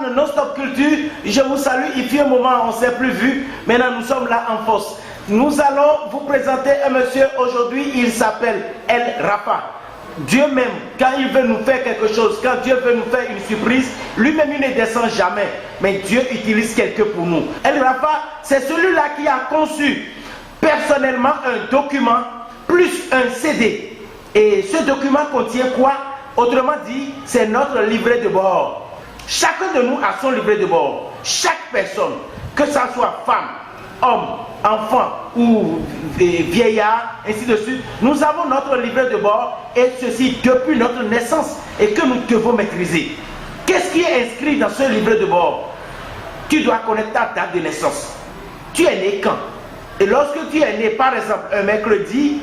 de Non-Stop Culture. Je vous salue. Il fait un moment, on ne s'est plus vu. Maintenant, nous sommes là en force. Nous allons vous présenter un monsieur aujourd'hui. Il s'appelle El Rafa. Dieu même, quand il veut nous faire quelque chose, quand Dieu veut nous faire une surprise, lui-même il ne descend jamais. Mais Dieu utilise quelqu'un pour nous. El Rafa, c'est celui-là qui a conçu personnellement un document plus un CD. Et ce document contient quoi? Autrement dit, c'est notre livret de bord. Chacun de nous a son livret de bord. Chaque personne, que ça soit femme, homme, enfant ou vieillard, ainsi de suite, nous avons notre livret de bord et ceci depuis notre naissance et que nous devons maîtriser. Qu'est-ce qui est inscrit dans ce livret de bord? Tu dois connaître ta date de naissance. Tu es né quand? Et lorsque tu es né, par exemple, un mercredi,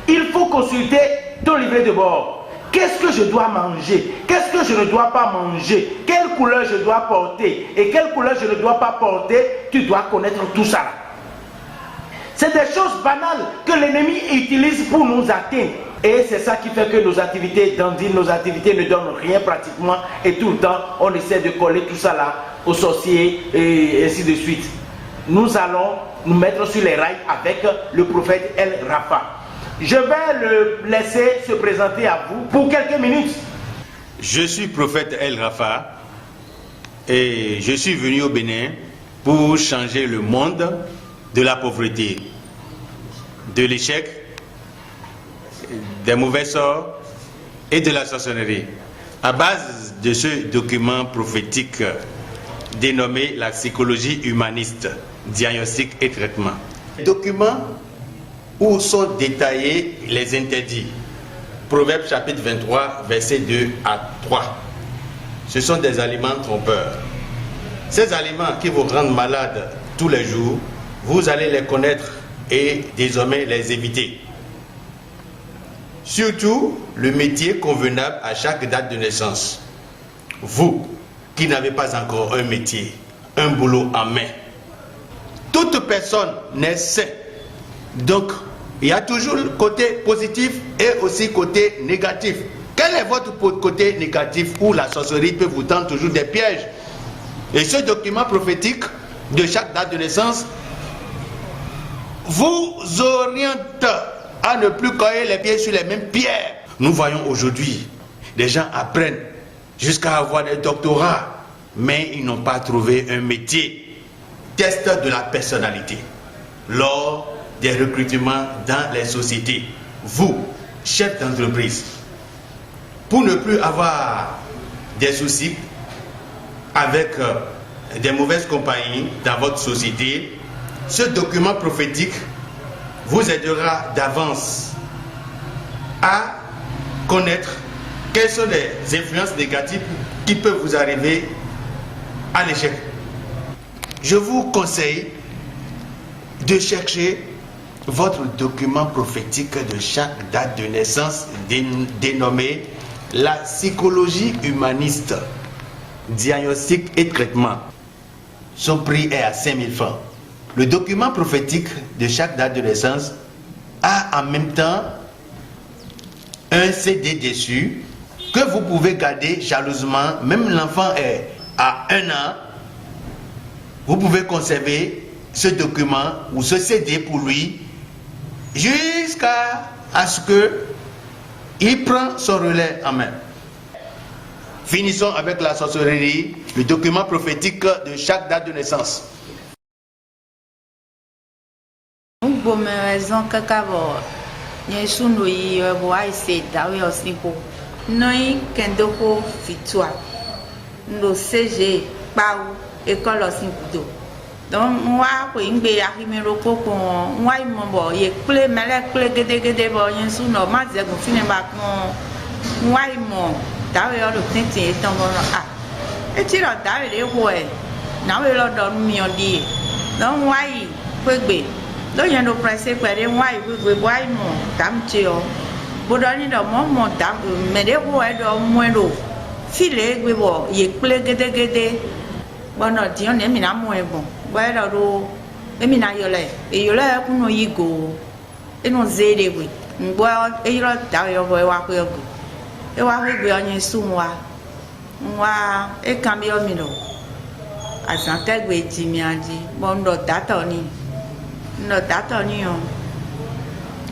il faut consulter ton livret de bord. Qu'est-ce que je dois manger? Qu'est-ce que je ne dois pas manger? Quelle couleur je dois porter? Et quelle couleur je ne dois pas porter? Tu dois connaître tout ça. C'est des choses banales que l'ennemi utilise pour nous atteindre. Et c'est ça qui fait que nos activités dandinent, nos activités ne donnent rien pratiquement. Et tout le temps, on essaie de coller tout ça là aux sorciers et ainsi de suite. Nous allons nous mettre sur les rails avec le prophète El Rafa. Je vais le laisser se présenter à vous pour quelques minutes. Je suis prophète El Rafa et je suis venu au Bénin pour changer le monde de la pauvreté, de l'échec, des mauvais sorts et de la sorcellerie. À base de ce document prophétique dénommé la psychologie humaniste, diagnostic et traitement. Document où sont détaillés les interdits. Proverbe chapitre 23, versets 2 à 3. Ce sont des aliments trompeurs. Ces aliments qui vous rendent malade tous les jours, vous allez les connaître et désormais les éviter. Surtout le métier convenable à chaque date de naissance. Vous qui n'avez pas encore un métier, un boulot en main. Toute personne n'est saine. Donc, il y a toujours le côté positif et aussi le côté négatif. Quel est votre côté négatif où la sorcellerie peut vous tendre toujours des pièges? Et ce document prophétique de chaque date de naissance vous oriente à ne plus coller les pieds sur les mêmes pierres. Nous voyons aujourd'hui, des gens apprennent jusqu'à avoir des doctorats, mais ils n'ont pas trouvé un métier. Test de la personnalité lors des recrutements dans les sociétés. Vous, chef d'entreprise, pour ne plus avoir des soucis avec des mauvaises compagnies dans votre société, ce document prophétique vous aidera d'avance à connaître quelles sont les influences négatives qui peuvent vous arriver à l'échec. Je vous conseille de chercher votre document prophétique de chaque date de naissance dénommé la psychologie humaniste, diagnostic et traitement. Son prix est à 5000 francs. Le document prophétique de chaque date de naissance a en même temps un CD dessus que vous pouvez garder jalousement. Même l'enfant est à 1 an, vous pouvez conserver ce document ou ce CD pour lui jusqu'à ce qu'il prend son relais en main. Finissons avec la sorcellerie, le document prophétique de chaque date de naissance. Donc moi quand je arrive au coco moi il me bon il clé mais clé gede bon il sous normal c'est qu'on finit par moi il me d'ailleurs le tintin est tombé ah et tu l'as d'ailleurs les ouais n'a pas le dormir dit donc moi il peut be donc il y a nos pressé quoi les moi il peut be moi il me dame tio bodani do mo dame mais les ouais do moins l'eau filer que bon il clé gede bon non dis on est mis à moins bon ouais là do et mina yole et yole kuno yigo et non zede we ngwa e yole da yo we wa ko yo e wa we gbe onye su wa e kan bi o mi no azãkɛgbe dzimia dzi bɔ ŋdɔ datɔ ni o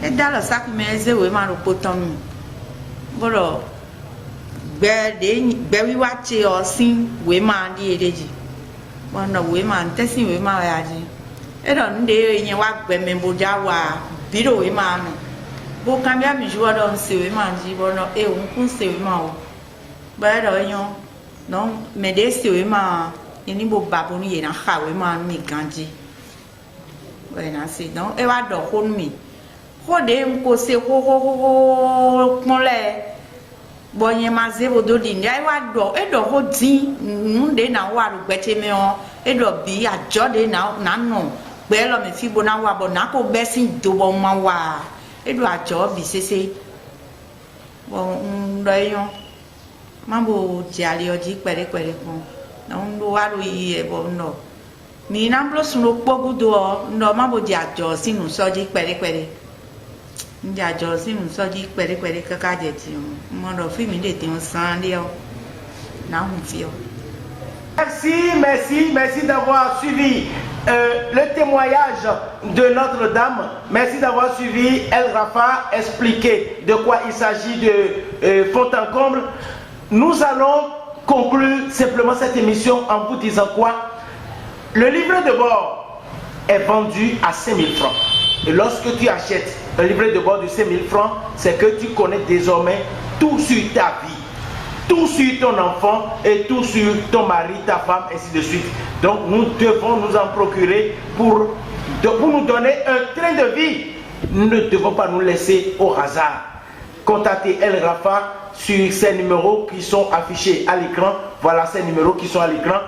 eda le sakime eze wo ma ɖo kpotɔ nu bɔlɔ gbɛwiwa tse ɔsi wo ma ɖi ɖe dzi bɔnɔ wo ma ŋtɛsi wo ma ya dzi eɖɔ nu ɖe nye wa gbɛmɛ bodza wa bi ɖe wo ma nu bo kambia mi zi wɔɖɔ ŋse wo ma dzi bɔnɔ e wo ŋku ŋse wo ma o bɛ eɖɔ enyo nɔ mɛ ɖe se wo ma yeni bo babo nu yena xa wo ma nu mi gã dzi bɛna se dɔn e wa ɖɔ xɔ nu mi xɔ ɖe ŋko se xoxoxoxo kpɔn lɛ bɔn nye ma ze bo do di ndia e wa ɖɔ eɖɔ xɔ dzi nu ɖe na wa ɖo gbɛtse mɛ o eɖɔ bi adzɔ ɖe na nɔ gbɛ lɔ me fi bo na wa bɔn na ko bɛ si do bɔ ma wa eɖɔ adzɔ bi sese bɔn ŋdɔ eyɔ ma bo dze ali dzi kpɛɖekpɛɖe kpɔn na ŋdɔ wa ɖo yi bɔ ŋdɔ mi na blo sun ɖo kpɔ gudo ŋdɔ ma bo dze adzɔ si nusɔ dzi kpɛɖekpɛɖe ŋdze adzɔ si nusɔ dzi kpɛɖekpɛɖe kaka dze ti o mɔɖɔ fi mi de ti o san ɖe o na ŋu fi o. Merci d'avoir suivi le témoignage de Notre-Dame. Merci d'avoir suivi El Rafa expliquer de quoi il s'agit de fond en comble. Nous allons conclure simplement cette émission en vous disant quoi? Le livret de bord est vendu à 5 000 francs. Et lorsque tu achètes un livret de bord de 5 000 francs, c'est que tu connais désormais tout sur ta vie. Tout sur ton enfant et tout sur ton mari, ta femme, ainsi de suite. Donc nous devons nous en procurer pour nous donner un train de vie. Nous ne devons pas nous laisser au hasard. Contactez El Rafa sur ces numéros qui sont affichés à l'écran. Voilà ces numéros qui sont à l'écran.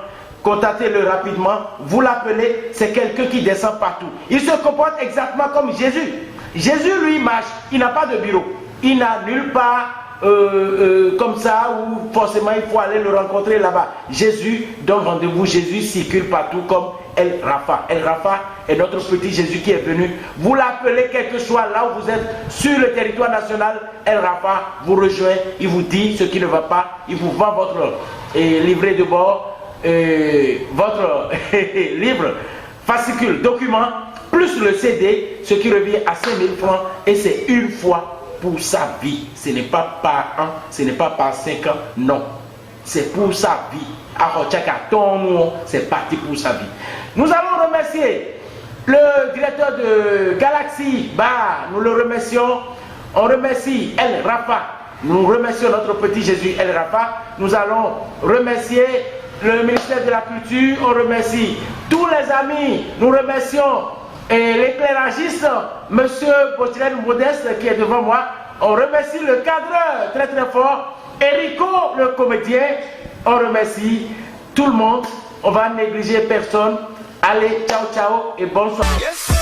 Contactez-le rapidement. Vous l'appelez, c'est quelqu'un qui descend partout. Il se comporte exactement comme Jésus. Jésus, lui, marche. Il n'a pas de bureau. Il n'a nulle part comme ça où forcément il faut aller le rencontrer là-bas. Jésus donne rendez-vous. Jésus circule partout comme El Rafa. El Rafa est notre petit Jésus qui est venu. Vous l'appelez quel que soit là où vous êtes sur le territoire national. El Rafa vous rejoint. Il vous dit ce qui ne va pas. Il vous vend votre livret de bord, votre livre, fascicule, document, plus le CD, ce qui revient à 5 000 francs. Et c'est une fois pour sa vie. Ce n'est pas par an, ce n'est pas par 5 ans, non. C'est pour sa vie. C'est parti pour sa vie. Nous allons remercier le directeur de Galaxy Bar. Nous le remercions. On remercie El Rafa. Nous remercions notre petit Jésus El Rafa. Nous allons remercier le ministère de la Culture. On remercie tous les amis. Nous remercions et l'éclairagiste, monsieur Botilène Modeste qui est devant moi. On remercie le cadreur très très fort, Erico le comédien. On remercie tout le monde. On va négliger personne. Allez, ciao ciao et bonsoir. Yes.